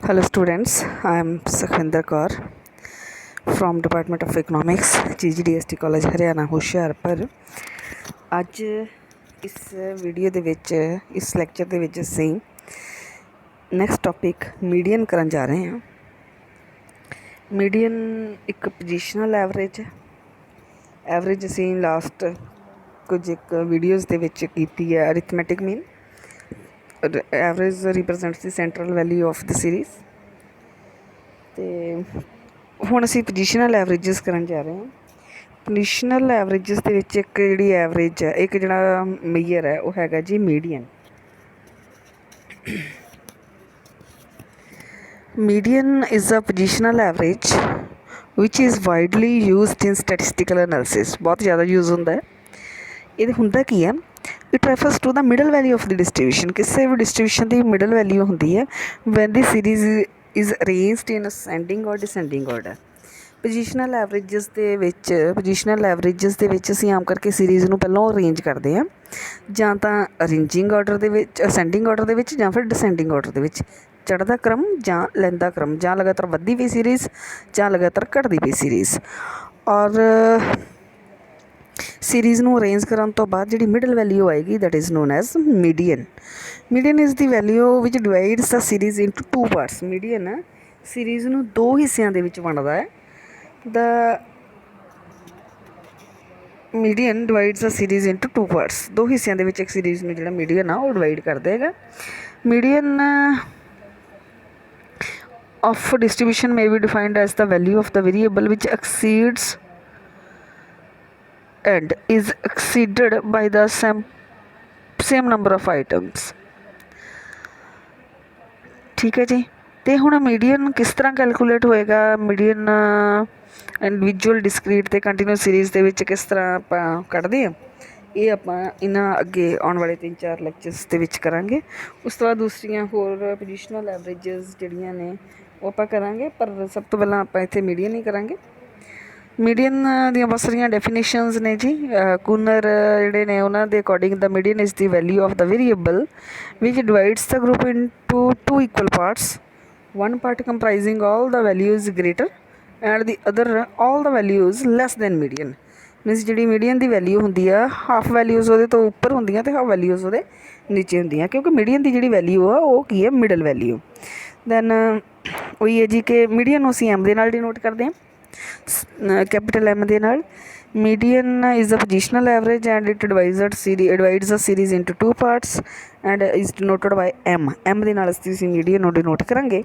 Hello students, I am Sukhvinder Kaur from Department of Economics, GGDST College Haryana Hoshiarpur. ਅੱਜ ਇਸ video ਦੇ ਵਿੱਚ ਇਸ ਲੈਕਚਰ ਦੇ ਵਿੱਚ ਅਸੀਂ ਨੈਕਸਟ ਟੌਪਿਕ ਮੀਡੀਅਨ ਕਰਨ ਜਾ ਰਹੇ ਹਾਂ। ਮੀਡੀਅਨ ਇੱਕ ਪੋਜੀਸ਼ਨਲ ਐਵਰੇਜ ਅਸੀਂ ਲਾਸਟ ਕੁਝ ਇੱਕ ਵੀਡੀਓਜ਼ ਦੇ ਵਿੱਚ ਕੀਤੀ ਹੈ। Arithmetic mean average ਰਿਪਰੈਜ਼ੈਂਟਸ the central value of the series. ਅਤੇ ਹੁਣ ਅਸੀਂ ਪੋਜੀਸ਼ਨਲ ਐਵਰੇਜਸ ਕਰਨ ਜਾ ਰਹੇ ਹਾਂ। ਪੋਜੀਸ਼ਨਲ ਐਵਰੇਜਸ ਦੇ ਵਿੱਚ ਇੱਕ ਜਿਹੜੀ ਐਵਰੇਜ ਹੈ, ਇੱਕ ਜਿਹੜਾ ਮੇਜਰ ਹੈ ਉਹ ਹੈਗਾ ਜੀ median. Median is a positional average which is widely used in statistical analysis. ਬਹੁਤ ਜ਼ਿਆਦਾ ਯੂਜ਼ ਹੁੰਦਾ ਹੈ। ਇਹਦੇ ਹੁੰਦਾ ਕੀ ਹੈ, it refers to the middle value of the distribution. ਕਿਸੇ ਵੀ ਡਿਸਟਰੀਬਿਊਸ਼ਨ ਦੀ ਮਿਡਲ ਵੈਲਿਊ ਹੁੰਦੀ ਹੈ when the series is arranged in ascending or descending order. Positional averages ਦੇ ਵਿੱਚ ਅਸੀਂ ਆਮ ਕਰਕੇ ਸੀਰੀਜ਼ ਨੂੰ ਪਹਿਲਾਂ ਅਰੇਂਜ ਕਰਦੇ ਹਾਂ, ਜਾਂ ਤਾਂ ਅਰੇਂਜਿੰਗ ਆਰਡਰ ਦੇ ਵਿੱਚ, ਅਸੈਂਡਿੰਗ ਆਰਡਰ ਦੇ ਵਿੱਚ, ਜਾਂ ਫਿਰ ਡਿਸੈਂਡਿੰਗ ਆਰਡਰ ਦੇ ਵਿੱਚ। ਚੜ੍ਹਦਾ ਕ੍ਰਮ ਜਾਂ ਲੈਂਦਾ ਕ੍ਰਮ, ਜਾਂ ਲਗਾਤਾਰ ਵੱਧਦੀ ਪਈ ਸੀਰੀਜ਼ ਜਾਂ ਲਗਾਤਾਰ ਘਟਦੀ ਪਈ ਸੀਰੀਜ਼। ਔਰ ਸੀਰੀਜ਼ ਨੂੰ ਅਰੇਂਜ ਕਰਨ ਤੋਂ ਬਾਅਦ ਜਿਹੜੀ ਮਿਡਲ ਵੈਲਿਊ ਆਏਗੀ that is known as median. Median is the value which divides the series into two parts. Median series ਨੂੰ ਦੋ ਹਿੱਸਿਆਂ ਦੇ ਵਿੱਚ ਵੰਡਦਾ ਹੈ। The median divides the series into two parts. ਦੋ ਹਿੱਸਿਆਂ ਦੇ ਵਿੱਚ ਇੱਕ ਸੀਰੀਜ਼ ਨੂੰ ਜਿਹੜਾ ਮੀਡੀਅਨ ਆ ਉਹ ਡਿਵਾਈਡ ਕਰ ਦੇਗਾ। Median of distribution may be defined as the value of the variable which exceeds and is exceeded by the same number of items। ਠੀਕ ਹੈ ਜੀ। ਅਤੇ ਹੁਣ ਮੀਡੀਅਨ ਕਿਸ ਤਰ੍ਹਾਂ ਕੈਲਕੂਲੇਟ ਹੋਏਗਾ? ਮੀਡੀਅਨ ਇੰਡੀਵਿਜੂਅਲ, ਡਿਸਕ੍ਰੀਟ ਅਤੇ ਕੰਟੀਨਿਊਸ ਸੀਰੀਜ਼ ਦੇ ਵਿੱਚ ਕਿਸ ਤਰ੍ਹਾਂ ਆਪਾਂ ਕੱਢਦੇ ਹਾਂ, ਇਹ ਆਪਾਂ ਇਹਨਾਂ ਅੱਗੇ ਆਉਣ ਵਾਲੇ 3-4 ਲੈਕਚਰਸ ਦੇ ਵਿੱਚ ਕਰਾਂਗੇ। ਉਸ ਤੋਂ ਬਾਅਦ ਦੂਸਰੀਆਂ ਹੋਰ ਪੋਜੀਸ਼ਨਲ ਐਵਰੇਜਸ ਜਿਹੜੀਆਂ ਨੇ ਉਹ ਆਪਾਂ ਕਰਾਂਗੇ, ਪਰ ਸਭ ਤੋਂ ਪਹਿਲਾਂ ਆਪਾਂ ਇੱਥੇ ਮੀਡੀਅਨ ਹੀ ਕਰਾਂਗੇ। ਮੀਡੀਅਨ ਦੀਆਂ ਬਹੁਤ ਸਾਰੀਆਂ ਡੈਫੀਨੇਸ਼ਨਸ ਨੇ ਜੀ। ਕੂਨਰ ਜਿਹੜੇ ਨੇ ਉਹਨਾਂ ਦੇ according the median is the value of the variable which divides the group into two equal parts, one part comprising all the values greater and the other all the values less than median। Means ਜਿਹੜੀ median ਦੀ value ਹੁੰਦੀ ਆ, half values ਉਹਦੇ ਤੋਂ ਉੱਪਰ ਹੁੰਦੀਆਂ ਅਤੇ half values ਉਹਦੇ ਨੀਚੇ ਹੁੰਦੀਆਂ, ਕਿਉਂਕਿ ਮੀਡੀਅਨ ਦੀ ਜਿਹੜੀ ਵੈਲਿਊ ਆ ਉਹ ਕੀ ਹੈ, ਮਿਡਲ ਵੈਲਿਊ। ਦੈਨ ਉਹੀ ਹੈ ਜੀ ਕਿ ਮੀਡੀਅਨ ਨੂੰ ਅਸੀਂ ਐਮ ਦੇ ਨਾਲ ਡਿਨੋਟ ਕਰਦੇ ਹਾਂ, ਕੈਪੀਟਲ ਐਮ ਦੇ ਨਾਲ। Median is a positional average and it divides a series into two parts and is denoted by M ਦੇ ਨਾਲ ਅਸੀਂ ਮੀਡੀਅਨ ਨੂੰ ਡਿਨੋਟ ਕਰਾਂਗੇ।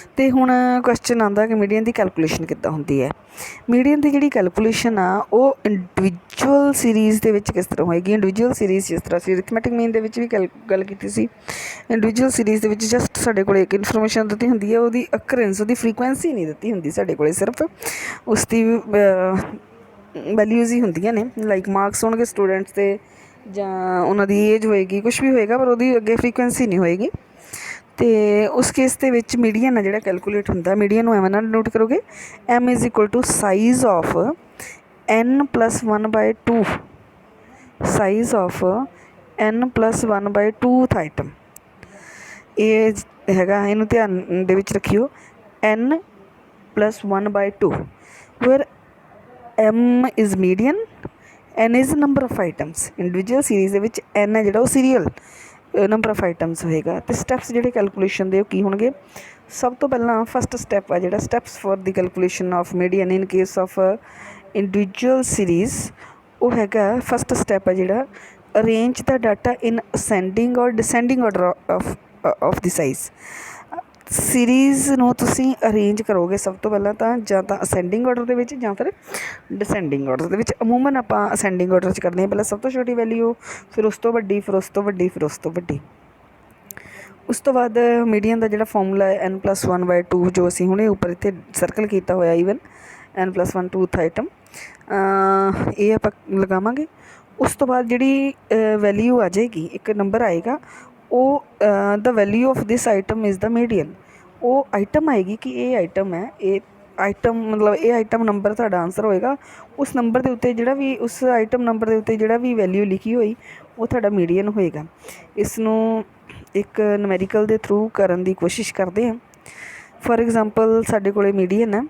ਅਤੇ ਹੁਣ ਕੁਐਸਚਨ ਆਉਂਦਾ ਕਿ ਮੀਡੀਅਨ ਦੀ ਕੈਲਕੂਲੇਸ਼ਨ ਕਿੱਦਾਂ ਹੁੰਦੀ ਹੈ। ਮੀਡੀਅਨ ਦੀ ਜਿਹੜੀ ਕੈਲਕੂਲੇਸ਼ਨ ਆ ਉਹ ਇੰਡੀਵਿਜੂਅਲ ਸੀਰੀਜ਼ ਦੇ ਵਿੱਚ ਕਿਸ ਤਰ੍ਹਾਂ ਹੋਏਗੀ। ਇੰਡੀਵਿਜੂਅਲ ਸੀਰੀਜ਼ ਜਿਸ ਤਰ੍ਹਾਂ ਅਸੀਂ ਅਰਿਥਮੈਟਿਕ ਮੀਨ ਦੇ ਵਿੱਚ ਵੀ ਗੱਲ ਕੀਤੀ ਸੀ, ਇੰਡੀਵਿਜੂਅਲ ਸੀਰੀਜ਼ ਦੇ ਵਿੱਚ ਜਸਟ ਸਾਡੇ ਕੋਲ ਇੱਕ ਇਨਫੋਰਮੇਸ਼ਨ ਦਿੱਤੀ ਹੁੰਦੀ ਹੈ, ਉਹਦੀ ਅਕਰੈਂਸ, ਉਹਦੀ ਫਰੀਕੁਐਂਸੀ ਨਹੀਂ ਦਿੱਤੀ ਹੁੰਦੀ ਸਾਡੇ ਕੋਲ, ਸਿਰਫ ਉਸ ਦੀ ਵੈਲਿਊਜ਼ ਹੀ ਹੁੰਦੀਆਂ ਨੇ। ਲਾਈਕ ਮਾਰਕਸ ਹੋਣਗੇ ਸਟੂਡੈਂਟਸ ਦੇ, ਜਾਂ ਉਹਨਾਂ ਦੀ ਏਜ ਹੋਏਗੀ, ਕੁਛ ਵੀ ਹੋਏਗਾ, ਪਰ ਉਹਦੀ ਅੱਗੇ ਫਰੀਕੁਐਂਸੀ ਨਹੀਂ ਹੋਏਗੀ। ਅਤੇ ਉਸ ਕੇਸ ਦੇ ਵਿੱਚ ਮੀਡੀਅਨ ਆ ਜਿਹੜਾ ਕੈਲਕੂਲੇਟ ਹੁੰਦਾ, ਮੀਡੀਅਨ ਨੂੰ ਐਵੇਂ ਨਾਲ ਨੋਟ ਕਰੋਗੇ, M is equal to size of n+1/2, size of n+1/2th item. ਇਹ ਹੈਗਾ, ਇਹਨੂੰ ਧਿਆਨ ਦੇ ਵਿੱਚ ਰੱਖਿਓ, n+1/2 where m is median, n is number of items. Individual series ਦੇ ਵਿੱਚ n ਹੈ ਜਿਹੜਾ ਉਹ ਸੀਰੀਅਲ ਨੰਬਰ ਆਫ ਆਈਟਮਸ ਹੋਏਗਾ। ਅਤੇ ਸਟੈਪਸ ਜਿਹੜੇ ਕੈਲਕੂਲੇਸ਼ਨ ਦੇ ਉਹ ਕੀ ਹੋਣਗੇ? ਸਭ ਤੋਂ ਪਹਿਲਾਂ ਫਸਟ ਸਟੈਪ ਆ ਜਿਹੜਾ steps for the calculation of median in case of individual series, ਉਹ ਹੈਗਾ ਫਸਟ ਸਟੈਪ ਆ ਜਿਹੜਾ arrange the data in ascending or descending order of the size. Series ਨੂੰ ਤੁਸੀਂ ਅਰੇਂਜ ਕਰੋਗੇ ਸਭ ਤੋਂ ਪਹਿਲਾਂ ਤਾਂ, ਜਾਂ ਤਾਂ ਅਸੈਂਡਿੰਗ ਆਰਡਰ ਦੇ ਵਿੱਚ ਜਾਂ ਫਿਰ ਡਿਸੈਂਡਿੰਗ ਆਰਡਰ ਦੇ ਵਿੱਚ। ਅਮੂਮਨ ਆਪਾਂ ਅਸੈਂਡਿੰਗ ਆਰਡਰ 'ਚ ਕਰਦੇ ਹਾਂ, ਪਹਿਲਾਂ ਸਭ ਤੋਂ ਛੋਟੀ ਵੈਲਿਊ, ਫਿਰ ਉਸ ਤੋਂ ਵੱਡੀ, ਫਿਰ ਉਸ ਤੋਂ ਵੱਡੀ, ਫਿਰ ਉਸ ਤੋਂ ਵੱਡੀ। ਉਸ ਤੋਂ ਬਾਅਦ ਮੀਡੀਅਨ ਦਾ ਜਿਹੜਾ ਫਾਰਮੂਲਾ ਹੈ n+1/2, ਜੋ ਅਸੀਂ ਹੁਣੇ ਉੱਪਰ ਇੱਥੇ ਸਰਕਲ ਕੀਤਾ ਹੋਇਆ, ਈਵਨ n+1/2th ਆਈਟਮ, ਇਹ ਆਪਾਂ ਲਗਾਵਾਂਗੇ। ਉਸ ਤੋਂ ਬਾਅਦ ਜਿਹੜੀ ਵੈਲਿਊ ਆ ਜਾਏਗੀ, ਇੱਕ ਨੰਬਰ ਆਏਗਾ, ਉਹ the value of this item is the median. ਉਹ ਆਈਟਮ ਆਏਗੀ ਕਿ ਇਹ ਆਈਟਮ ਹੈ, ਇਹ ਆਈਟਮ ਮਤਲਬ ਇਹ ਆਈਟਮ ਨੰਬਰ ਤੁਹਾਡਾ ਆਨਸਰ ਹੋਏਗਾ। ਉਸ ਨੰਬਰ ਦੇ ਉੱਤੇ ਜਿਹੜਾ ਵੀ, ਉਸ ਆਈਟਮ ਨੰਬਰ ਦੇ ਉੱਤੇ ਜਿਹੜਾ ਵੀ ਵੈਲਿਊ ਲਿਖੀ ਹੋਈ ਉਹ ਤੁਹਾਡਾ ਮੀਡੀਅਨ ਹੋਏਗਾ। ਇਸ ਨੂੰ ਇੱਕ ਨੂਮੈਰੀਕਲ ਦੇ ਥਰੂ ਕਰਨ ਦੀ ਕੋਸ਼ਿਸ਼ ਕਰਦੇ ਹਾਂ। ਫੋਰ ਐਗਜ਼ਾਮਪਲ ਸਾਡੇ ਕੋਲ ਮੀਡੀਅਨ ਹੈ,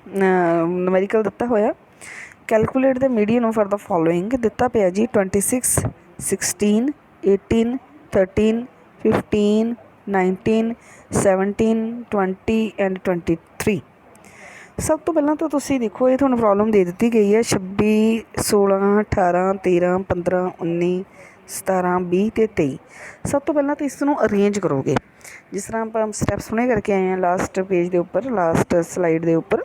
ਨੂਮੈਰੀਕਲ ਦਿੱਤਾ ਹੋਇਆ, calculate the median for the following ਦਿੱਤਾ ਪਿਆ ਜੀ 26 16 18 13 15 19 17 20 ਐਂਡ 23। ਸਭ ਤੋਂ ਪਹਿਲਾਂ ਤਾਂ ਤੁਸੀਂ ਦੇਖੋ ਇਹ ਤੁਹਾਨੂੰ ਪ੍ਰੋਬਲਮ ਦੇ ਦਿੱਤੀ ਗਈ ਹੈ 26 16 18 13 15 19 17 20 ਅਤੇ 23। ਸਭ ਤੋਂ ਪਹਿਲਾਂ ਤਾਂ ਇਸ ਨੂੰ ਅਰੇਂਜ ਕਰੋਗੇ, ਜਿਸ ਤਰ੍ਹਾਂ ਆਪਾਂ ਸਟੈਪਸ ਹੁਣੇ ਕਰਕੇ ਆਏ ਹਾਂ ਲਾਸਟ ਪੇਜ ਦੇ ਉੱਪਰ, ਲਾਸਟ ਸਲਾਈਡ ਦੇ ਉੱਪਰ।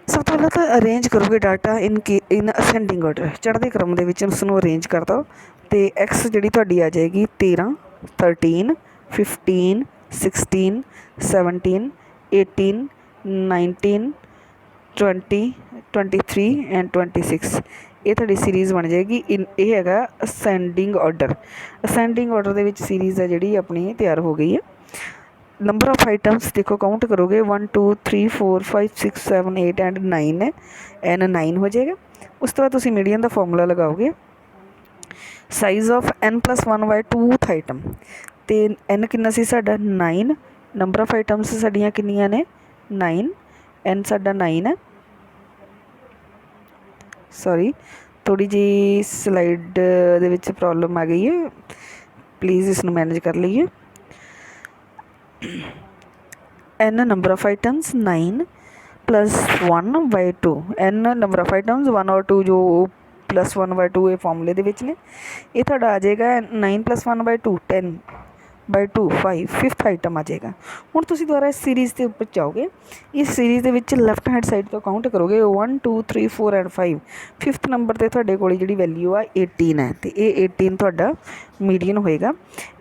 ਸਭ ਤੋਂ ਪਹਿਲਾਂ ਤਾਂ ਅਰੇਂਜ ਕਰੋਗੇ ਡਾਟਾ ਇਨ ਅਸੈਂਡਿੰਗ ਆਰਡਰ, ਚੜ੍ਹਦੇ ਕ੍ਰਮ ਦੇ ਵਿੱਚ ਉਸ ਨੂੰ ਅਰੇਂਜ ਕਰ ਦਿਓ। ਅਤੇ ਐਕਸ ਜਿਹੜੀ ਤੁਹਾਡੀ ਆ ਜਾਏਗੀ 13 13 15 16 17 18 19 20 23 ਐਂਡ 26। ਇਹ ਤੁਹਾਡੀ ਸੀਰੀਜ਼ ਬਣ ਜਾਏਗੀ। ਇਹ ਹੈਗਾ ਅਸੈਂਡਿੰਗ ਆਰਡਰ। ਅਸੈਂਡਿੰਗ ਆਰਡਰ ਦੇ ਵਿੱਚ ਸੀਰੀਜ਼ ਹੈ ਜਿਹੜੀ ਆਪਣੀ ਤਿਆਰ ਹੋ ਗਈ ਹੈ। ਨੰਬਰ ਆਫ ਆਈਟਮਸ ਦੇਖੋ ਕਾਊਂਟ ਕਰੋਗੇ 1 2 3 4 5 6 7 8 ਐਂਡ 9 ਹੈ, ਐਨ 9 ਹੋ ਜਾਏਗਾ। ਉਸ ਤੋਂ ਬਾਅਦ ਤੁਸੀਂ ਮੀਡੀਅਨ ਦਾ ਫਾਰਮੂਲਾ ਲਗਾਓਗੇ, ਸਾਈਜ਼ ਆਫ n+1/2th ਆਈਟਮ, ਅਤੇ n ਕਿੰਨਾ ਸੀ ਸਾਡਾ 9, ਨੰਬਰ ਆਫ ਆਈਟਮਸ ਸਾਡੀਆਂ ਕਿੰਨੀਆਂ ਨੇ 9, n ਸਾਡਾ 9 ਹੈ। ਸੌਰੀ ਥੋੜ੍ਹੀ ਜਿਹੀ ਸਲਾਈਡ ਦੇ ਵਿੱਚ ਪ੍ਰੋਬਲਮ ਆ ਗਈ ਹੈ, ਪਲੀਜ਼ ਇਸ ਨੂੰ ਮੈਨੇਜ ਕਰ ਲਈਏ। n number of items 9 plus 1/2, n number of items 1 और 2 जो plus 1/2 ਇਹ ਫਾਰਮੂਲੇ ਦੇ ਵਿੱਚ ਨੇ। ਇਹ ਤੁਹਾਡਾ ਆ ਜਾਏਗਾ 9 + 1/2 10/2 5, ਫਿਫਥ ਆਈਟਮ ਆ ਜਾਏਗਾ। ਹੁਣ ਤੁਸੀਂ ਦੁਬਾਰਾ ਇਸ ਸੀਰੀਜ਼ ਦੇ ਉੱਪਰ ਜਾਓਗੇ, ਇਸ ਸੀਰੀਜ਼ ਦੇ ਵਿੱਚ ਲੈਫਟ ਹੈਂਡ ਸਾਈਡ ਤੋਂ ਕਾਊਂਟ ਕਰੋਗੇ 1 2 3 4 ਐਂਡ 5, ਫਿਫਥ ਨੰਬਰ 'ਤੇ ਤੁਹਾਡੇ ਕੋਲ ਜਿਹੜੀ ਵੈਲਿਊ ਆ 18 ਹੈ, ਅਤੇ ਇਹ 18 ਤੁਹਾਡਾ ਮੀਡੀਅਨ ਹੋਏਗਾ।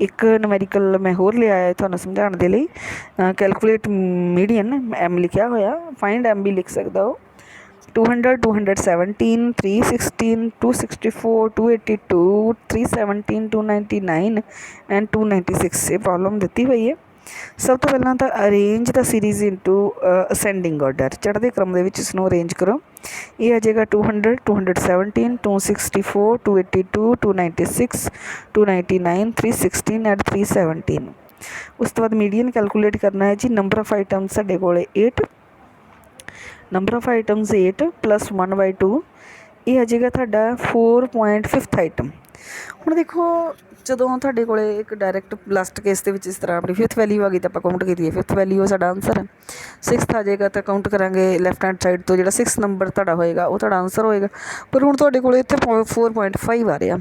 ਇੱਕ ਨੂਮੈਰੀਕਲ ਮੈਂ ਹੋਰ ਲਿਆ ਹੈ ਤੁਹਾਨੂੰ ਸਮਝਾਉਣ ਦੇ ਲਈ, ਕੈਲਕੂਲੇਟ ਮੀਡੀਅਨ ਐਮ ਲਿਖਿਆ ਹੋਇਆ, ਫਾਈਂਡ ਐਮ ਵੀ ਲਿਖ ਸਕਦਾ ਹੋ। 200 217 316 264 282 317 299 ਐਂਡ 296 ਇਹ ਪ੍ਰੋਬਲਮ ਦਿੱਤੀ ਹੋਈ ਹੈ। ਸਭ ਤੋਂ ਪਹਿਲਾਂ ਤਾਂ ਅਰੇਂਜ ਦਾ ਸੀਰੀਜ਼ ਇਨਟੂ ਅਸੈਂਡਿੰਗ ਆਰਡਰ, ਚੜ੍ਹਦੇ ਕ੍ਰਮ ਦੇ ਵਿੱਚ ਇਸ ਨੂੰ ਅਰੇਂਜ ਕਰੋ। ਇਹ ਆ ਜਾਏਗਾ 200 217 264 282 296 299 316 ਐਂਡ 317। ਉਸ ਤੋਂ ਬਾਅਦ ਮੀਡੀਅਨ ਕੈਲਕੂਲੇਟ ਕਰਨਾ ਹੈ ਜੀ। ਨੰਬਰ ਆਫ ਆਈਟਮ ਸਾਡੇ ਕੋਲ 8, ਨੰਬਰ ਆਫ ਆਈਟਮਸ 8 + 1/2, ਇਹ ਆ ਜਾਏਗਾ ਤੁਹਾਡਾ 4.5th ਆਈਟਮ। ਹੁਣ ਦੇਖੋ ਜਦੋਂ ਤੁਹਾਡੇ ਕੋਲ ਇੱਕ ਡਾਇਰੈਕਟ ਲਾਸਟ ਕੇਸ ਦੇ ਵਿੱਚ ਇਸ ਤਰ੍ਹਾਂ ਆਪਣੀ ਫਿਫਥ ਵੈਲਿਊ ਆ ਗਈ ਤਾਂ ਆਪਾਂ ਕਾਊਂਟ ਕੀਤੀ ਹੈ, ਫਿਫਥ ਵੈਲਿਊ ਸਾਡਾ ਆਨਸਰ ਹੈ। ਸਿਕਸਥ ਆ ਜਾਏਗਾ ਤਾਂ ਕਾਊਂਟ ਕਰਾਂਗੇ ਲੈਫਟ ਹੈਂਡ ਸਾਈਡ ਤੋਂ, ਜਿਹੜਾ 6 ਨੰਬਰ ਤੁਹਾਡਾ ਹੋਏਗਾ ਉਹ ਤੁਹਾਡਾ ਆਨਸਰ ਹੋਏਗਾ। ਪਰ ਹੁਣ ਤੁਹਾਡੇ ਕੋਲ ਇੱਥੇ 4.5 ਆ ਰਿਹਾ।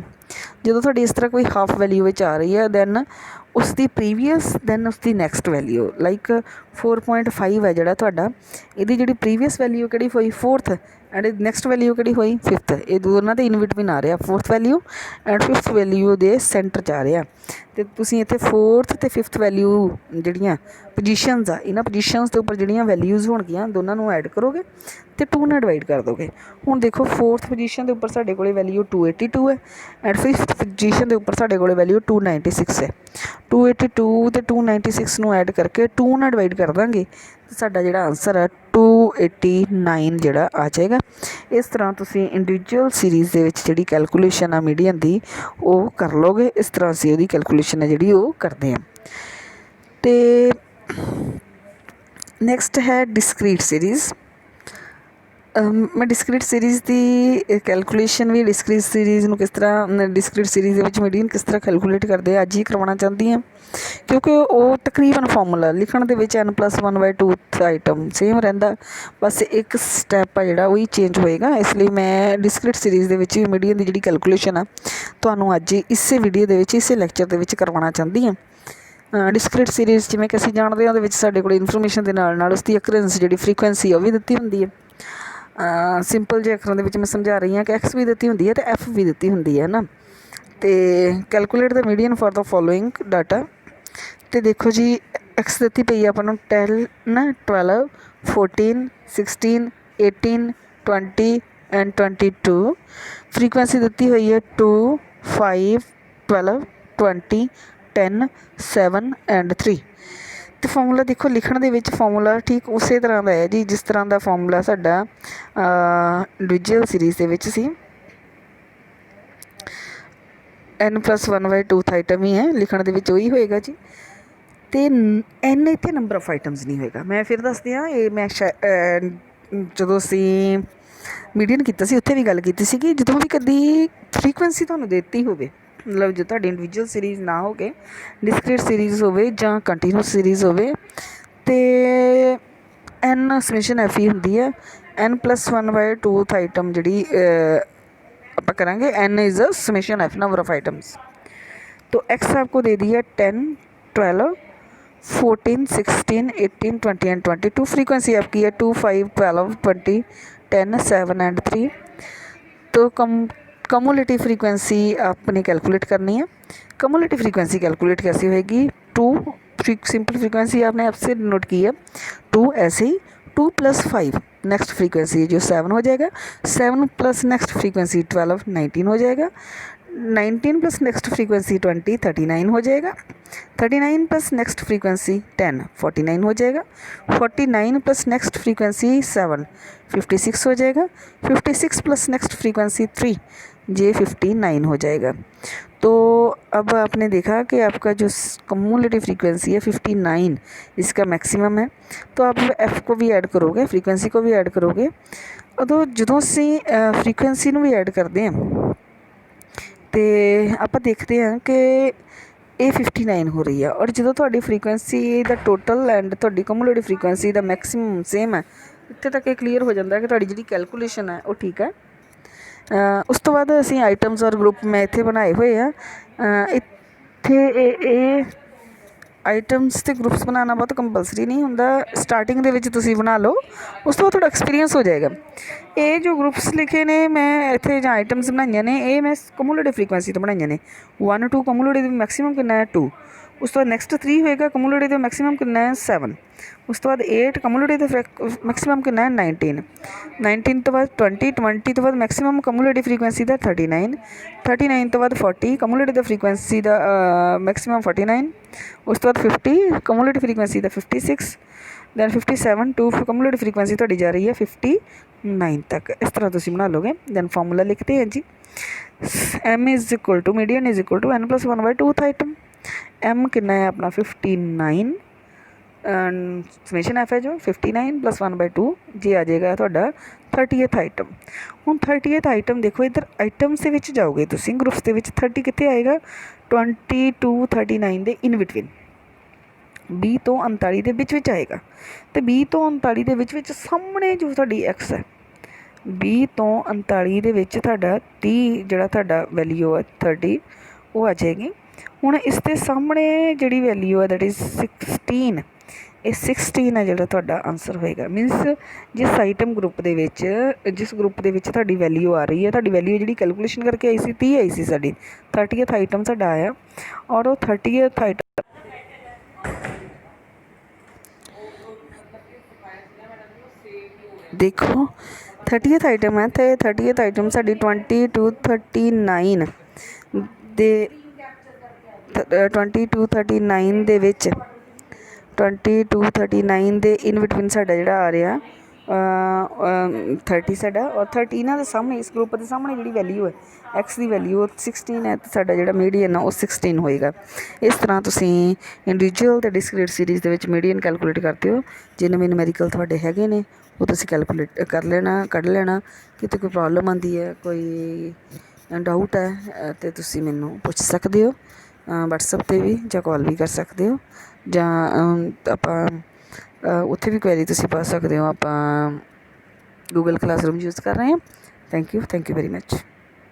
ਜਦੋਂ ਤੁਹਾਡੀ ਇਸ ਤਰ੍ਹਾਂ ਕੋਈ ਹਾਫ ਵੈਲਿਊ ਵਿੱਚ ਆ ਰਹੀ ਹੈ ਦੈਨ ਉਸ ਦੀ ਪ੍ਰੀਵੀਅਸ, ਦੈਨ ਉਸ ਦੀ ਨੈਕਸਟ ਵੈਲਿਊ, ਲਾਈਕ 4.5 ਹੈ ਜਿਹੜਾ ਤੁਹਾਡਾ, ਇਹਦੀ ਜਿਹੜੀ ਪ੍ਰੀਵੀਅਸ ਵੈਲਿਊ ਕਿਹੜੀ ਹੋਈ 4th, ਐਂਡ ਨੈਕਸਟ ਵੈਲਿਊ ਕਿਹੜੀ ਹੋਈ 5th। ਇਹ ਦੋਨਾਂ ਦੇ ਇਨ ਬਿਟਵੀਨ ਆ ਰਿਹਾ 4th value and 5th value ਦੇ ਸੈਂਟਰ 'ਚ ਆ ਰਿਹਾ। ਅਤੇ ਤੁਸੀਂ ਇੱਥੇ 4th ਅਤੇ 5th ਵੈਲਿਊ ਜਿਹੜੀਆਂ ਪੋਜੀਸ਼ਨਸ ਆ, ਇਹਨਾਂ ਪੋਜੀਸ਼ਨਸ ਦੇ ਉੱਪਰ ਜਿਹੜੀਆਂ ਵੈਲਿਊਜ਼ ਹੋਣਗੀਆਂ ਦੋਨਾਂ ਨੂੰ ਐਡ ਕਰੋਗੇ ਅਤੇ 2 ਨਾਲ ਡਿਵਾਈਡ ਕਰ ਦੋਗੇ। ਹੁਣ ਦੇਖੋ 4th ਪੋਜੀਸ਼ਨ ਦੇ ਉੱਪਰ ਸਾਡੇ ਕੋਲ ਵੈਲਿਊ 282 ਹੈ, ਐਂਡ 5th ਪੋਜੀਸ਼ਨ ਦੇ ਉੱਪਰ ਸਾਡੇ ਕੋਲ ਵੈਲਿਊ 296 ਹੈ। 282 ਅਤੇ 296 ਨੂੰ ਐਡ ਕਰਕੇ 2 ਨਾਲ ਡਿਵਾਈਡ ਕਰ ਦਾਂਗੇ, ਸਾਡਾ ਜਿਹੜਾ ਆਨਸਰ ਹੈ 289 ਜਿਹੜਾ ਆ ਜਾਏਗਾ। ਇਸ ਤਰ੍ਹਾਂ ਤੁਸੀਂ ਇੰਡੀਵਿਜੂਅਲ ਸੀਰੀਜ਼ ਦੇ ਵਿੱਚ ਜਿਹੜੀ ਕੈਲਕੂਲੇਸ਼ਨ ਆ ਮੀਡੀਅਨ ਦੀ ਉਹ ਕਰ ਲਓਗੇ। ਇਸ ਤਰ੍ਹਾਂ ਅਸੀਂ ਉਹਦੀ ਕੈਲਕੂਲੇਸ਼ਨ ਹੈ ਜਿਹੜੀ ਉਹ ਕਰਦੇ ਹਾਂ। ਅਤੇ ਨੈਕਸਟ ਹੈ ਡਿਸਕਰੀਟ ਸੀਰੀਜ਼। ਮੈਂ ਡਿਸਕਰੀਟ ਸੀਰੀਜ਼ ਦੀ ਕੈਲਕੂਲੇਸ਼ਨ ਵੀ, ਡਿਸਕਰੀਟ ਸੀਰੀਜ਼ ਨੂੰ ਕਿਸ ਤਰ੍ਹਾਂ, ਡਿਸਕਰੀਟ ਸੀਰੀਜ਼ ਦੇ ਵਿੱਚ ਮੀਡੀਅਨ ਕਿਸ ਤਰ੍ਹਾਂ ਕੈਲਕੂਲੇਟ ਕਰਦੇ ਆ ਅੱਜ ਹੀ ਕਰਵਾਉਣਾ ਚਾਹੁੰਦੀ ਹਾਂ, ਕਿਉਂਕਿ ਉਹ ਤਕਰੀਬਨ ਫਾਰਮੂਲਾ ਲਿਖਣ ਦੇ ਵਿੱਚ n+1/2th ਆਈਟਮ ਸੇਮ ਰਹਿੰਦਾ, ਬਸ ਇੱਕ ਸਟੈਪ ਆ ਜਿਹੜਾ ਉਹੀ ਚੇਂਜ ਹੋਏਗਾ। ਇਸ ਲਈ ਮੈਂ ਡਿਸਕਰੀਟ ਸੀਰੀਜ਼ ਦੇ ਵਿੱਚ ਮੀਡੀਅਨ ਦੀ ਜਿਹੜੀ ਕੈਲਕੂਲੇਸ਼ਨ ਆ ਤੁਹਾਨੂੰ ਅੱਜ ਇਸੇ ਵੀਡੀਓ ਦੇ ਵਿੱਚ, ਇਸੇ ਲੈਕਚਰ ਦੇ ਵਿੱਚ ਕਰਵਾਉਣਾ ਚਾਹੁੰਦੀ ਹਾਂ। ਡਿਸਕਰੀਟ ਸੀਰੀਜ਼ ਜਿਵੇਂ ਕਿ ਅਸੀਂ ਜਾਣਦੇ ਹਾਂ ਉਹਦੇ ਵਿੱਚ ਸਾਡੇ ਕੋਲ ਇਨਫੋਰਮੇਸ਼ਨ ਦੇ ਨਾਲ ਨਾਲ ਉਸਦੀ ਅਕਰੈਂਸ ਜਿਹੜੀ ਫਰੀਕੁਐਂਸੀ ਉਹ ਵੀ ਦਿੱਤੀ ਹੁੰਦੀ ਹੈ। ਸਿੰਪਲ ਜਿਹੇ ਅੱਖਰਾਂ ਦੇ ਵਿੱਚ ਮੈਂ ਸਮਝਾ ਰਹੀ ਹਾਂ ਕਿ ਐਕਸ ਵੀ ਦਿੱਤੀ ਹੁੰਦੀ ਹੈ ਅਤੇ ਐਫ ਵੀ ਦਿੱਤੀ ਹੁੰਦੀ ਹੈ ਨਾ। ਅਤੇ calculate the median for the following data, ਅਤੇ ਦੇਖੋ ਜੀ ਐਕਸ ਦਿੱਤੀ ਪਈ ਆਪਾਂ ਨੂੰ 10 12 14 16 18 20 ਐਂਡ 22। ਫਰੀਕੁਐਂਸੀ ਦਿੱਤੀ ਹੋਈ ਹੈ 2 5 12 20 10 7 ਐਂਡ 3। ਅਤੇ ਫਾਰਮੂਲਾ ਦੇਖੋ ਲਿਖਣ ਦੇ ਵਿੱਚ ਫਾਰਮੂਲਾ ਠੀਕ ਉਸੇ ਤਰ੍ਹਾਂ ਦਾ ਹੈ ਜੀ ਜਿਸ ਤਰ੍ਹਾਂ ਦਾ ਫਾਰਮੂਲਾ ਸਾਡਾ ਇੰਡੀਵਿਜੂਅਲ ਸੀਰੀਜ਼ ਦੇ ਵਿੱਚ ਸੀ। n+1/2 ਆਈਟਮ ਹੀ ਹੈ, ਲਿਖਣ ਦੇ ਵਿੱਚ ਉਹੀ ਹੋਏਗਾ ਜੀ। ਅਤੇ n ਇੱਥੇ ਨੰਬਰ ਆਫ ਆਈਟਮਸ ਨਹੀਂ ਹੋਏਗਾ। ਮੈਂ ਫਿਰ ਦੱਸਦੀ ਹਾਂ, ਇਹ ਮੈਂ ਜਦੋਂ ਅਸੀਂ ਮੀਡੀਅਨ ਕੀਤਾ ਸੀ ਉੱਥੇ ਵੀ ਗੱਲ ਕੀਤੀ ਸੀ ਕਿ ਜਦੋਂ ਵੀ ਕਦੀ ਫਰੀਕੁਐਂਸੀ ਤੁਹਾਨੂੰ ਦਿੱਤੀ ਹੋਵੇ, ਮਤਲਬ ਜੋ ਤੁਹਾਡੀ ਇੰਡੀਵਿਜੂਅਲ ਸੀਰੀਜ਼ ਨਾ ਹੋ ਕੇ ਡਿਸਕ੍ਰੀਟ ਸੀਰੀਜ਼ ਹੋਵੇ ਜਾਂ ਕੰਟੀਨਿਊਸ ਸੀਰੀਜ਼ ਹੋਵੇ, ਅਤੇ n ਸਮੇਸ਼ਨ ਐਫ ਹੀ ਹੁੰਦੀ ਹੈ। n+1/2 ਆਈਟਮ ਜਿਹੜੀ ਆਪਾਂ करांगे, n is a summation f number of items. तो x आपको दे दिया 10, 12, 14, 16, 18, 20 एंड 22। फ्रीक्वेंसी आपकी है 2, 5, 12, 20, 10, 7 एंड 3। तो कम्युलेटिव फ्रीक्वेंसी आपने कैलकुलेट करनी है। कम्युलेटिव फ्रीक्वेंसी कैलकुलेट कैसी होएगी? 2 सिंपल फ्रीक्वेंसी आपने आपसे नोट की है 2, ऐसे ही 2 + 5 नेक्स्ट फ्रीक्वेंसी जो 7 हो जाएगा, 7 + नेक्स्ट फ्रीक्वेंसी 12 19 हो जाएगा, 19 + नेक्स्ट फ्रीक्वेंसी 20 39 हो जाएगा, 39 + नेक्स्ट फ्रीक्वेंसी 10 49 हो जाएगा, 49 + नेक्स्ट फ्रीक्वेंसी 7 56 हो जाएगा, 56 + नेक्स्ट फ्रीक्वेंसी 3 ये 59 हो जाएगा। तो अब आपने देखा कि आपका जो कम्युलेटिव फ्रीक्वेंसी है 59 इसका मैक्सिमम है। तो आप एफ को भी ऐड करोगे, फ्रीक्वेंसी को भी ऐड करोगे। तो जो ਅਸੀਂ फ्रीक्वेंसी ਨੂੰ ਵੀ ऐड ਕਰਦੇ ਹਾਂ ਤੇ ਆਪਾਂ ਦੇਖਦੇ ਹਾਂ ਕਿ ਇਹ 59 ਹੋ ਰਹੀ ਹੈ, ਔਰ ਜਦੋਂ ਤੁਹਾਡੀ ਫਰੀਕੁਐਂਸੀ ਦਾ ਟੋਟਲ ਐਂਡ ਤੁਹਾਡੀ ਕਮਿਊਲੇਟਿਵ ਫਰੀਕੁਐਂਸੀ ਦਾ ਮੈਕਸਿਮਮ ਸੇਮ ਹੈ, ਇੱਥੇ ਤੱਕ ਇਹ ਕਲੀਅਰ ਹੋ ਜਾਂਦਾ ਕਿ ਤੁਹਾਡੀ ਜਿਹੜੀ ਕੈਲਕੂਲੇਸ਼ਨ ਹੈ ਉਹ ਠੀਕ ਹੈ। ਉਸ ਤੋਂ ਬਾਅਦ ਅਸੀਂ ਆਈਟਮਸ ਔਰ ਗਰੁੱਪ ਮੈਂ ਇੱਥੇ ਬਣਾਏ ਹੋਏ ਆ। ਇੱਥੇ ਇਹ ਆਈਟਮਸ ਅਤੇ ਗਰੁੱਪਸ ਬਣਾਉਣਾ ਬਹੁਤ ਕੰਪਲਸਰੀ ਨਹੀਂ ਹੁੰਦਾ, ਸਟਾਰਟਿੰਗ ਦੇ ਵਿੱਚ ਤੁਸੀਂ ਬਣਾ ਲਓ, ਉਸ ਤੋਂ ਬਾਅਦ ਤੁਹਾਡਾ ਐਕਸਪੀਰੀਅੰਸ ਹੋ ਜਾਏਗਾ। ਇਹ ਜੋ ਗਰੁੱਪਸ ਲਿਖੇ ਨੇ ਮੈਂ ਇੱਥੇ ਜਾਂ ਆਈਟਮਸ ਬਣਾਈਆਂ ਨੇ, ਇਹ ਮੈਂ ਕਮਿਊਲੇਟਿਵ ਫਰੀਕੁਐਂਸੀ ਤੋਂ ਬਣਾਈਆਂ ਨੇ। 1 2 ਕਮਿਊਲੇਟਿਵ ਮੈਕਸੀਮਮ ਕਿੰਨਾ ਹੈ 2, ਉਸ ਤੋਂ ਬਾਅਦ ਨੈਕਸਟ 3 ਹੋਏਗਾ, ਕਮਿਊਲੇਟਿਵ ਦਾ ਮੈਕਸੀਮਮ ਕਿੰਨਾ ਹੈ 7, ਉਸ ਤੋਂ ਬਾਅਦ 8, ਕਮਿਊਲੇਟਿਵ ਦਾ ਮੈਕਸੀਮਮ ਕਿੰਨਾ ਹੈ 19, 19 ਤੋਂ ਬਾਅਦ 20, 20 ਤੋਂ ਬਾਅਦ ਮੈਕਸੀਮਮ ਕਮਿਊਲੇਟਿਵ ਫਰੀਕੁਐਂਸੀ ਦਾ 39, 39 ਤੋਂ ਬਾਅਦ 40, ਕਮਿਊਲੇਟਿਵ ਦਾ ਫਰੀਕੁਐਂਸੀ ਦਾ ਮੈਕਸੀਮਮ 49, ਉਸ ਤੋਂ ਬਾਅਦ 50, ਕਮਿਊਲੇਟਿਵ ਫਰੀਕੁਐਂਸੀ ਦਾ 56, ਦੈਨ 57 ਟੂ ਕਮਿਊਲੇਟਿਵ ਫਰੀਕੁਐਂਸੀ ਤੁਹਾਡੀ ਜਾ ਰਹੀ ਹੈ 59 ਤੱਕ। ਇਸ ਤਰ੍ਹਾਂ ਤੁਸੀਂ ਬਣਾ ਲਓਗੇ। ਦੈਨ ਫਾਰਮੂਲਾ ਲਿਖਦੇ ਹਾਂ ਜੀ, m = median = n+1/2 item. m ਕਿੰਨਾ ਹੈ ਆਪਣਾ 59, ਸਮੇਸ਼ਨ ਐਫ ਹੈ ਜੋ 59 + 1/2 ਜੇ ਆ ਜਾਏਗਾ ਤੁਹਾਡਾ 30th ਆਈਟਮ। ਹੁਣ 30th ਆਈਟਮ ਦੇਖੋ, ਇੱਧਰ ਆਈਟਮਸ ਦੇ ਵਿੱਚ ਜਾਓਗੇ ਤੁਸੀਂ, ਗਰੁੱਪਸ ਦੇ ਵਿੱਚ 30 ਕਿੱਥੇ ਆਏਗਾ 20 to 39 ਦੇ ਇਨ ਬਿਟਵੀਨ, 20 ਤੋਂ 39 ਦੇ ਵਿੱਚ ਆਏਗਾ। ਅਤੇ 20 ਤੋਂ 39 ਦੇ ਵਿੱਚ ਸਾਹਮਣੇ ਜੋ ਤੁਹਾਡੀ ਐਕਸ ਹੈ, 20 ਤੋਂ 39 ਦੇ ਵਿੱਚ ਤੁਹਾਡਾ 30 ਜਿਹੜਾ ਤੁਹਾਡਾ ਵੈਲਿਊ ਹੈ 30 ਉਹ ਆ ਜਾਏਗੀ। ਹੁਣ ਇਸ ਦੇ ਸਾਹਮਣੇ ਜਿਹੜੀ ਵੈਲਿਊ ਹੈ ਦੈਟ ਇਜ਼ 16, ਇਹ 16 ਹੈ ਜਿਹੜਾ ਤੁਹਾਡਾ ਆਨਸਰ ਹੋਏਗਾ। ਮੀਨਸ ਜਿਸ ਆਈਟਮ ਗਰੁੱਪ ਦੇ ਵਿੱਚ, ਜਿਸ ਗਰੁੱਪ ਦੇ ਵਿੱਚ ਤੁਹਾਡੀ ਵੈਲਿਊ ਆ ਰਹੀ ਹੈ, ਤੁਹਾਡੀ ਵੈਲਿਊ ਜਿਹੜੀ ਕੈਲਕੂਲੇਸ਼ਨ ਕਰਕੇ ਆਈ ਸੀ 30 ਆਈ ਸੀ ਸਾਡੀ, 30th ਆਈਟਮ ਸਾਡਾ ਆਇਆ, ਔਰ ਉਹ 30th ਆਈਟਮ ਦੇਖੋ 30th ਆਈਟਮ ਹੈ, ਅਤੇ 30th ਆਈਟਮ ਸਾਡੀ 20 to 39 ਦੇ 20 to 39 ਦੇ ਵਿੱਚ 20 to 39 ਦੇ ਇਨ ਬਿਟਵੀਨ ਸਾਡਾ ਜਿਹੜਾ ਆ ਰਿਹਾ 30 ਸਾਡਾ, ਔਰ 30 ਇਹਨਾਂ ਦੇ ਸਾਹਮਣੇ, ਇਸ ਗਰੁੱਪ ਦੇ ਸਾਹਮਣੇ ਜਿਹੜੀ ਵੈਲਿਊ ਹੈ ਐਕਸ ਦੀ ਵੈਲਿਊ 16 ਹੈ, ਅਤੇ ਸਾਡਾ ਜਿਹੜਾ ਮੀਡੀਅਨ ਆ ਉਹ 16 ਹੋਏਗਾ। ਇਸ ਤਰ੍ਹਾਂ ਤੁਸੀਂ ਇੰਡੀਵਿਜੂਅਲ ਅਤੇ ਡਿਸਕ੍ਰੀਟ ਸੀਰੀਜ਼ ਦੇ ਵਿੱਚ ਮੀਡੀਅਨ ਕੈਲਕੂਲੇਟ ਕਰਦੇ ਹੋ। ਜੇ ਨਵੇਂ ਨਿਊਮੈਰੀਕਲ ਤੁਹਾਡੇ ਹੈਗੇ ਨੇ ਉਹ ਤੁਸੀਂ ਕੈਲਕੂਲੇਟ ਕਰ ਲੈਣਾ, ਕੱਢ ਲੈਣਾ। ਕਿਤੇ ਕੋਈ ਪ੍ਰੋਬਲਮ ਆਉਂਦੀ ਹੈ, ਕੋਈ ਡਾਊਟ ਹੈ, ਅਤੇ ਤੁਸੀਂ ਮੈਨੂੰ ਪੁੱਛ ਸਕਦੇ ਹੋ ਵਟਸਐਪ 'ਤੇ ਵੀ, ਜਾਂ ਕਾਲ ਵੀ ਕਰ ਸਕਦੇ ਹੋ, ਜਾਂ ਆਪਾਂ ਉੱਥੇ ਵੀ ਕੁਐਰੀ ਤੁਸੀਂ ਪਾ ਸਕਦੇ ਹੋ। ਆਪਾਂ ਗੂਗਲ ਕਲਾਸਰੂਮ ਯੂਜ਼ ਕਰ ਰਹੇ ਹਾਂ। Thank you very much.